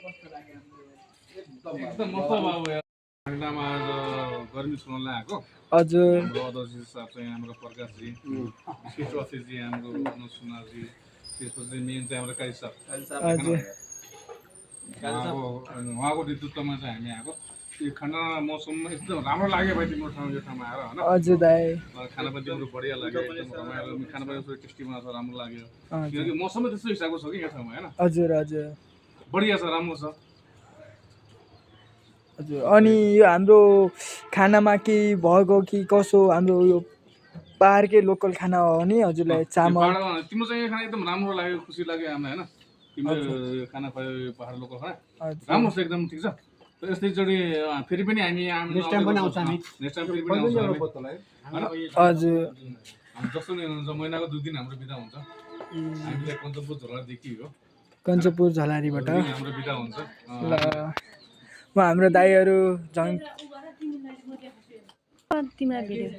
एकदम मस्त बाबु यार ठण्डामा आज गर्मी सुनाउनलाई आएको हजुर हाम्रो अध्यक्ष साहब चाहिँ हाम्रो प्रकाशजी विशेष अतिथि हाम्रो अनुज सुनारजी त्यसपछि मेन चाहिँ हाम्रो काली साहब हजुर उहाँको नेतृत्वमा चाहिँ हामी आएको यो खाना मौसममा एकदम राम्रो लाग्यो भाइ तिम्रो ठाउँ यो ठाउँमा आएर होइन हजुर दाइ खाना पनि तिम्रो बढिया लाग्यो एकदम रमाइलो खाना पनि थोरै टेस्टी बनाएको छ राम्रो लाग्यो हजुर किनकि मौसमै त्यस्तो हिसाबको छ कि यो ठाउँमा होइन हजुर हजुर बढिया छ राम्रो छ हजुर अनि यो हाम्रो खानामा के भएको कि कसो हाम्रो यो पाहाडकै लोकल खाना हो नि हजुरलाई चामल तिम्रो चाहिँ यो खाना एकदम राम्रो लाग्यो खुसी लाग्यो हामीलाई होइन तिम्रो यो खाना खायो पहाड लोकल खाना राम्रो छ एकदम ठिक छ यस्तैचोटि फेरि पनि हामी नेक्स्ट टाइम पनि आउँछ हामी नेक्स्ट टाइम फेरि पनि आउँछ हामी हजुर जस्तो नि हुन्छ महिनाको 2 दिन हाम्रो बिदा हुन्छ हामीलाई कञ्चनपुर झोलादेखि हो कञ्चनपुर झलारीबाट हाम्रो बिदा हुन्छ ल हाम्रो दाइहरू तिमीलाई भिडियो